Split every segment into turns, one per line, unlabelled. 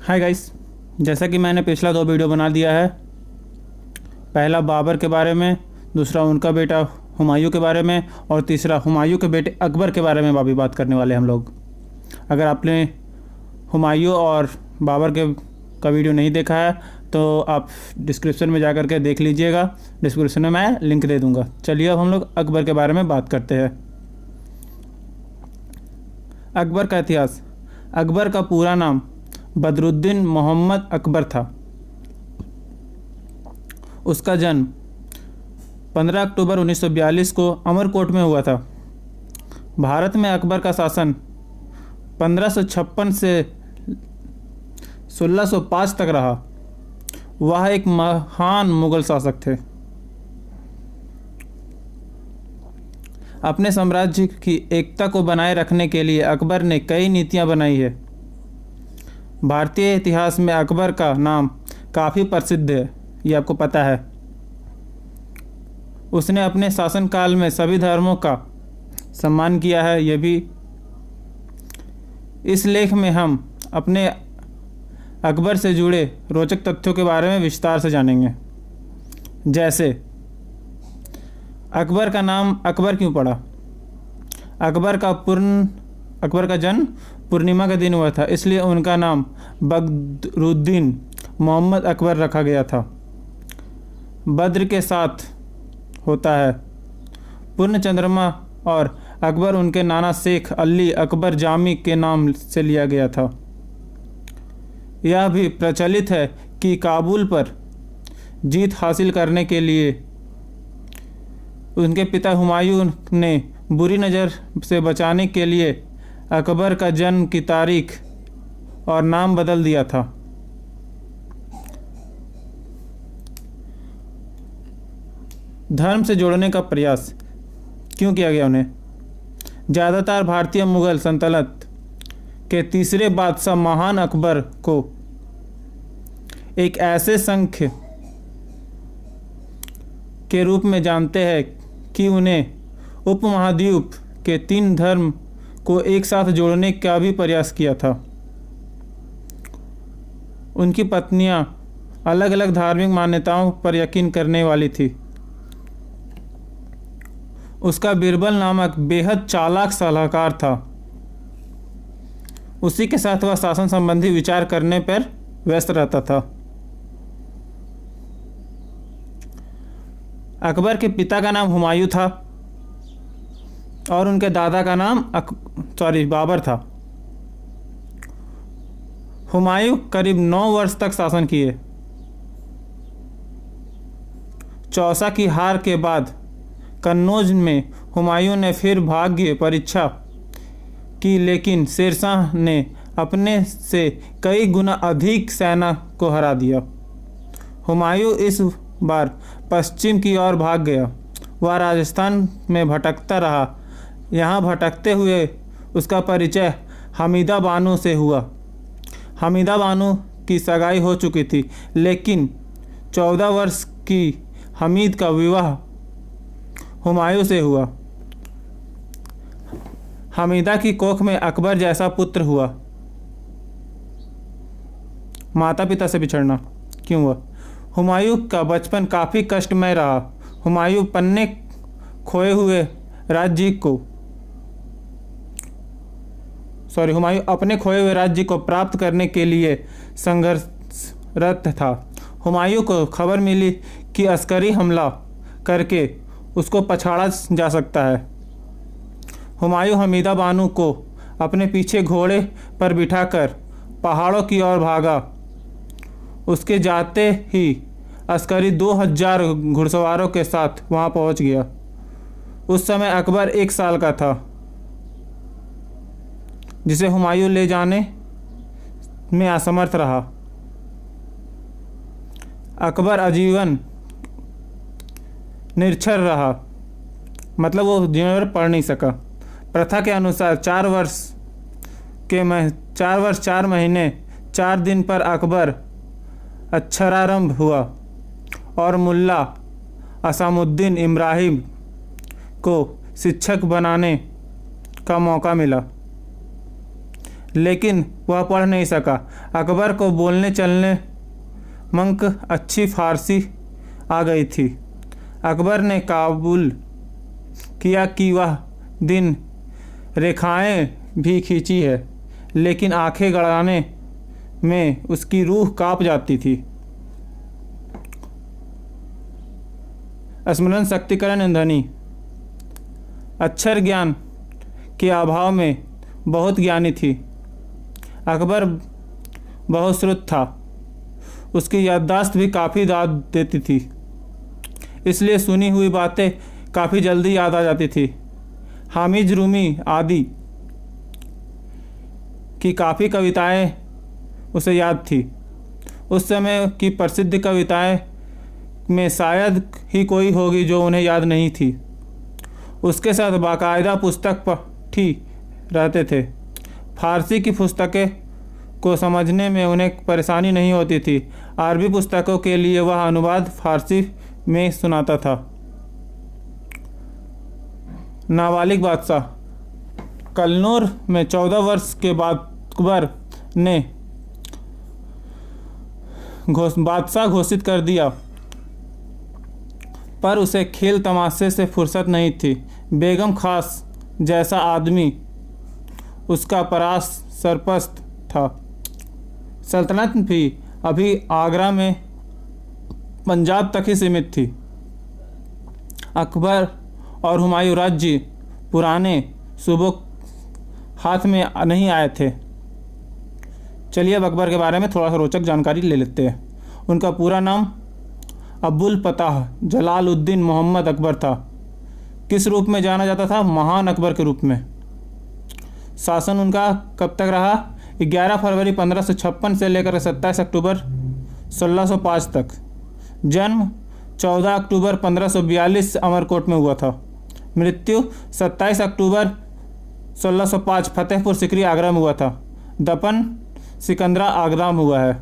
Hi guys, जैसा कि मैंने पिछला 2 वीडियो बना दिया है। पहला बाबर के बारे में, दूसरा उनका बेटा हुमायूं के बारे में और तीसरा हुमायूं के बेटे अकबर के बारे में अभी बात करने वाले हम लोग। अगर आपने हुमायूं और बाबर का वीडियो नहीं देखा है तो आप डिस्क्रिप्शन में जा कर के देख लीजिएगा। डिस्क्रिप्शन में मैं लिंक दे दूँगा। चलिए अब हम लोग अकबर के बारे में बात करते हैं। अकबर का इतिहास। अकबर का पूरा नाम बदरुद्दीन मोहम्मद अकबर था। उसका जन्म 15 अक्टूबर 1942 को अमरकोट में हुआ था। भारत में अकबर का शासन 1556 से 1605 तक रहा। वह एक महान मुगल शासक थे। अपने साम्राज्य की एकता को बनाए रखने के लिए अकबर ने कई नीतियां बनाई है। भारतीय इतिहास में अकबर का नाम काफ़ी प्रसिद्ध है, ये आपको पता है। उसने अपने शासनकाल में सभी धर्मों का सम्मान किया है। ये भी इस लेख में हम अपने अकबर से जुड़े रोचक तथ्यों के बारे में विस्तार से जानेंगे। जैसे अकबर का नाम अकबर क्यों पड़ा। अकबर का जन्म पूर्णिमा के दिन हुआ था, इसलिए उनका नाम बदरुद्दीन मोहम्मद अकबर रखा गया था। बद्र के साथ होता है पूर्ण चंद्रमा और अकबर उनके नाना शेख अली अकबर जामी के नाम से लिया गया था। यह भी प्रचलित है कि काबुल पर जीत हासिल करने के लिए उनके पिता हुमायूं ने बुरी नज़र से बचाने के लिए अकबर का जन्म की तारीख और नाम बदल दिया था। धर्म से जोड़ने का प्रयास क्यों किया गया उन्हें। ज़्यादातर भारतीय मुगल सल्तनत के तीसरे बादशाह महान अकबर को एक ऐसे संघ के रूप में जानते हैं कि उन्हें उपमहाद्वीप के 3 धर्म को एक साथ जोड़ने का भी प्रयास किया था। उनकी पत्नियां अलग अलग धार्मिक मान्यताओं पर यकीन करने वाली थी। उसका बीरबल नामक बेहद चालाक सलाहकार था। उसी के साथ वह शासन संबंधी विचार करने पर व्यस्त रहता था। अकबर के पिता का नाम हुमायूं था और उनके दादा का नाम बाबर था। हुमायूं करीब 9 वर्ष तक शासन किए। चौसा की हार के बाद कन्नौज में हुमायूं ने फिर भाग्य परीक्षा की, लेकिन शेरशाह ने अपने से कई गुना अधिक सेना को हरा दिया। हुमायूं इस बार पश्चिम की ओर भाग गया। वह राजस्थान में भटकता रहा। यहाँ भटकते हुए उसका परिचय हमीदा बानो से हुआ। हमीदा बानो की सगाई हो चुकी थी, लेकिन 14 वर्ष की हमीद का विवाह हुमायूं से हुआ। हमीदा की कोख में अकबर जैसा पुत्र हुआ। माता पिता से बिछड़ना क्यों हुआ। हुमायूं का बचपन काफ़ी कष्टमय रहा। हुमायूं अपने खोए हुए राज्य को प्राप्त करने के लिए संघर्षरत था। हुमायूं को खबर मिली कि अस्करी हमला करके उसको पछाड़ा जा सकता है। हुमायूं हमीदा बानो को अपने पीछे घोड़े पर बिठाकर पहाड़ों की ओर भागा। उसके जाते ही अस्करी 2000 घुड़सवारों के साथ वहां पहुंच गया। उस समय अकबर 1 साल का था, जिसे हुमायूं ले जाने में असमर्थ रहा। अकबर आजीवन निरक्षर रहा, मतलब वो जीवन भर पढ़ नहीं सका। प्रथा के अनुसार 4 वर्ष 4 महीने 4 दिन पर अकबर अक्षरारंभ हुआ और मुल्ला असामुद्दीन इब्राहिम को शिक्षक बनाने का मौका मिला। लेकिन वह पढ़ नहीं सका। अकबर को बोलने चलने मंक अच्छी फारसी आ गई थी। अकबर ने काबुल किया कि वह दिन रेखाएं भी खींची है, लेकिन आंखें गड़ाने में उसकी रूह कांप जाती थी। स्मरण शक्तिकरण ईंधनी। अक्षर ज्ञान के अभाव में बहुत ज्ञानी थी। अकबर बहुत श्रुत था। उसकी याददाश्त भी काफ़ी दाद देती थी, इसलिए सुनी हुई बातें काफ़ी जल्दी याद आ जाती थी। हामिद रूमी आदि की काफ़ी कविताएं उसे याद थी। उस समय की प्रसिद्ध कविताएं में शायद ही कोई होगी जो उन्हें याद नहीं थी। उसके साथ बाकायदा पुस्तक पढ़ी रहते थे। फारसी की पुस्तकें को समझने में उन्हें परेशानी नहीं होती थी। अरबी पुस्तकों के लिए वह अनुवाद फारसी में सुनाता था। नाबालिग बादशाह। कन्नौज में 14 वर्ष के बाद अकबर ने बादशाह घोषित कर दिया, पर उसे खेल तमाशे से फुर्सत नहीं थी। बेगम खास जैसा आदमी उसका परास सरपस्त था। सल्तनत भी अभी आगरा में पंजाब तक ही सीमित थी। अकबर और हुमायूं राज्य पुराने सूबों हाथ में नहीं आए थे। चलिए अब अकबर के बारे में थोड़ा सा रोचक जानकारी ले लेते हैं। उनका पूरा नाम अबुल फताह जलालुद्दीन मोहम्मद अकबर था। किस रूप में जाना जाता था? महान अकबर के रूप में। शासन उनका कब तक रहा? 11 फरवरी 1556 से लेकर 27 अक्टूबर 1605 तक। जन्म 14 अक्टूबर 1542 अमरकोट में हुआ था। मृत्यु 27 अक्टूबर 1605 फतेहपुर सिकरी आगरा में हुआ था। दफन सिकंदरा आगरा में हुआ है।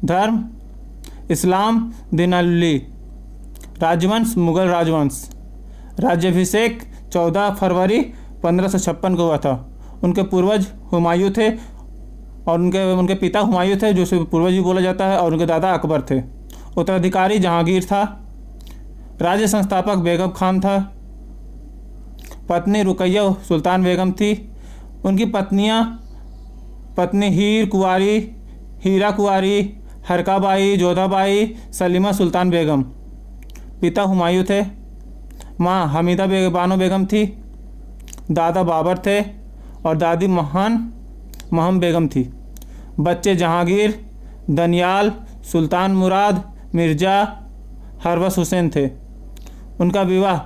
धर्म इस्लाम दीन-उल-अली। राजवंश मुगल राजवंश। राज्याभिषेक 14 फरवरी 1556 को हुआ था। उनके पूर्वज हुमायूं थे और उनके पिता हुमायूं थे, जो पूर्वज भी बोला जाता है, और उनके दादा अकबर थे। उत्तराधिकारी जहांगीर था। राज्य संस्थापक बेगम खान था। पत्नी रुकैया सुल्तान बेगम थी। उनकी पत्नी हीरा कुंवारी, हरकाबाई, जोधाबाई, सलीमा सुल्तान बेगम। पिता हुमायूं थे। माँ हमीदा बानो बेगम थी। दादा बाबर थे और दादी महम बेगम थी। बच्चे जहांगीर, दनियाल, सुल्तान मुराद, मिर्ज़ा हरवस हुसैन थे। उनका विवाह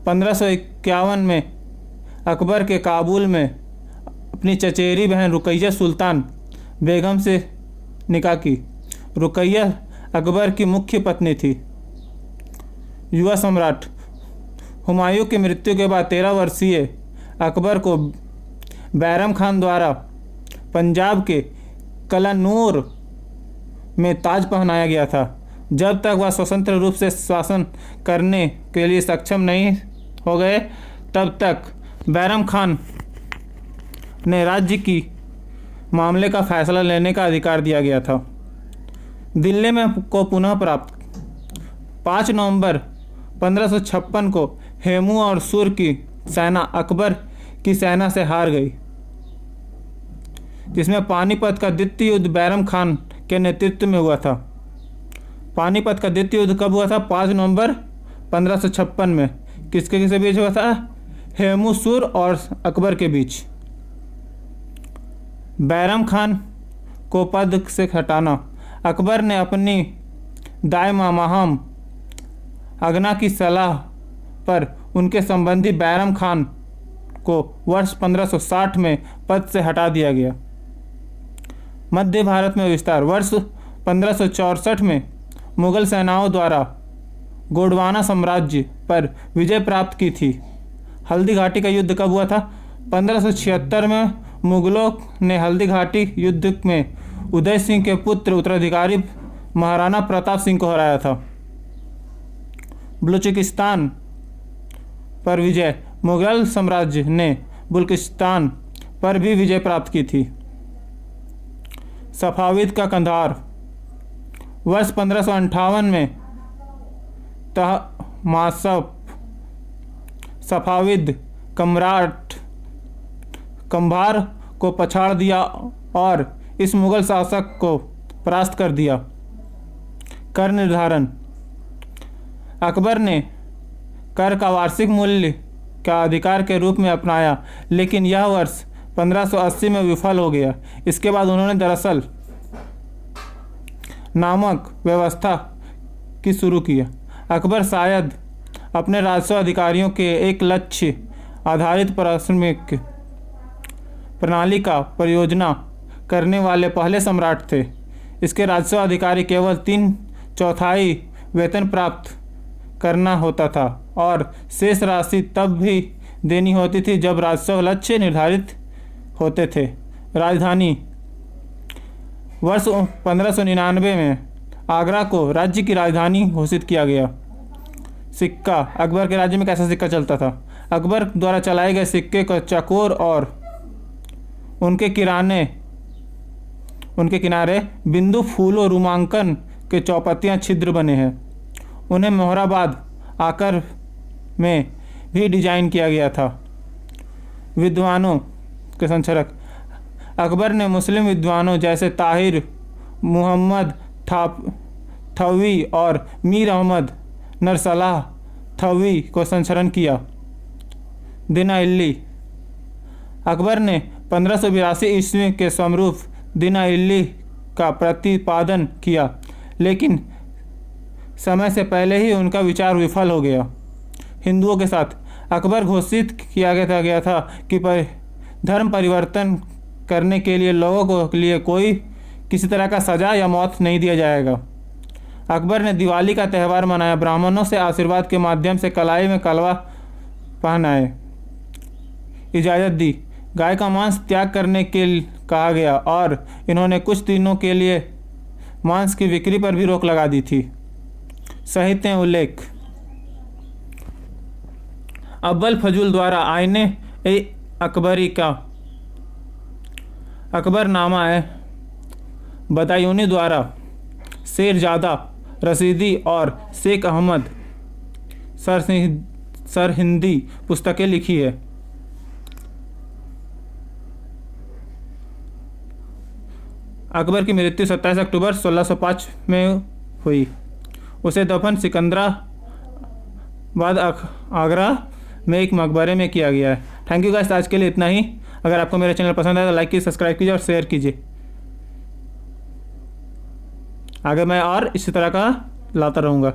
1551 में अकबर के काबुल में अपनी चचेरी बहन रुकैया सुल्तान बेगम से निकाह की। रुकैया अकबर की मुख्य पत्नी थी। युवा सम्राट। हुमायूं की मृत्यु के बाद 13 वर्षीय अकबर को बैरम खान द्वारा पंजाब के कलानूर में ताज पहनाया गया था। जब तक वह स्वतंत्र रूप से शासन करने के लिए सक्षम नहीं हो गए, तब तक बैरम खान ने राज्य की मामले का फैसला लेने का अधिकार दिया गया था। दिल्ली में को पुनः प्राप्त। 5 नवंबर 1556 को हेमू और सुर की सेना अकबर की सेना से हार गई, जिसमें पानीपत का द्वितीय युद्ध बैरम खान के नेतृत्व में हुआ था। पानीपत का द्वितीय युद्ध कब हुआ था? 5 नवंबर 1556 में। किसके बीच हुआ था? हेमू सुर और अकबर के बीच। बैरम खान को पद से हटाना। अकबर ने अपनी दाई महम अगना की सलाह पर उनके संबंधी बैरम खान को वर्ष 1560 में पद से हटा दिया गया। मध्य भारत में विस्तार। वर्ष 1564 में मुगल सेनाओं द्वारा गोंडवाना साम्राज्य पर विजय प्राप्त की थी। हल्दी घाटी का युद्ध कब हुआ था? 1576 में मुगलों ने हल्दी घाटी युद्ध में उदय सिंह के पुत्र उत्तराधिकारी महाराणा प्रताप सिंह को हराया था। बलूचिस्तान पर विजय। मुगल साम्राज्य ने बलूचिस्तान पर भी विजय प्राप्त की थी। सफाविद का कंधार। वर्ष 1558 में तहमासप सफाविद सम्राट कंभार को पछाड़ दिया और इस मुगल शासक को परास्त कर दिया। कर निर्धारण। अकबर ने कर का वार्षिक मूल्य का अधिकार के रूप में अपनाया, लेकिन यह वर्ष 1580 में विफल हो गया। इसके बाद उन्होंने दरअसल नामक व्यवस्था की शुरू किया। अकबर शायद अपने राजस्व अधिकारियों के एक लक्ष्य आधारित पारस्परिक प्रणाली का परियोजना करने वाले पहले सम्राट थे। इसके राजस्व अधिकारी केवल 3/4 वेतन प्राप्त करना होता था और शेष राशि तब भी देनी होती थी जब राजस्व लक्ष्य निर्धारित होते थे। राजधानी। वर्ष 1599 में आगरा को राज्य की राजधानी घोषित किया गया। सिक्का। अकबर के राज्य में कैसा सिक्का चलता था? अकबर द्वारा चलाए गए सिक्के का चकोर और उनके किनारे बिंदु फूलों रूमांकन के चौपत्तियां छिद्र बने हैं। उन्हें मोहराबाद आकर में भी डिजाइन किया गया था। विद्वानों के संरक्षक। अकबर ने मुस्लिम विद्वानों जैसे ताहिर, मुहम्मद थवी और मीर अहमद नरसलाह थवी को संरक्षण किया। दिना-इल्ली। अकबर ने 1582 ईस्वी के समरूप दिना-इल्ली का प्रतिपादन किया, लेकिन समय से पहले ही उनका विचार विफल हो गया। हिंदुओं के साथ। अकबर घोषित किया गया था कि धर्म परिवर्तन करने के लिए लोगों के लिए कोई किसी तरह का सजा या मौत नहीं दिया जाएगा। अकबर ने दिवाली का त्यौहार मनाया, ब्राह्मणों से आशीर्वाद के माध्यम से कलाई में कलवा पहनाए, इजाज़त दी। गाय का मांस त्याग करने के लिए कहा गया और इन्होंने कुछ दिनों के लिए मांस की बिक्री पर भी रोक लगा दी थी। साहित्य उल्लेख। अव्वल फजूल द्वारा आईने अकबरी का अकबरनामा है। बदायूनी द्वारा शेरजादा रशीदी और शेख अहमद सरहिंदी पुस्तकें लिखी है। अकबर की मृत्यु 27 अक्टूबर 1605 में हुई। उसे दफन सिकंदराबाद आगरा में एक मकबरे में किया गया है। थैंक यू गाइस, आज के लिए इतना ही। अगर आपको मेरा चैनल पसंद आया तो लाइक कीजिए, सब्सक्राइब कीजिए और शेयर कीजिए। आगे मैं और इसी तरह का लाता रहूँगा।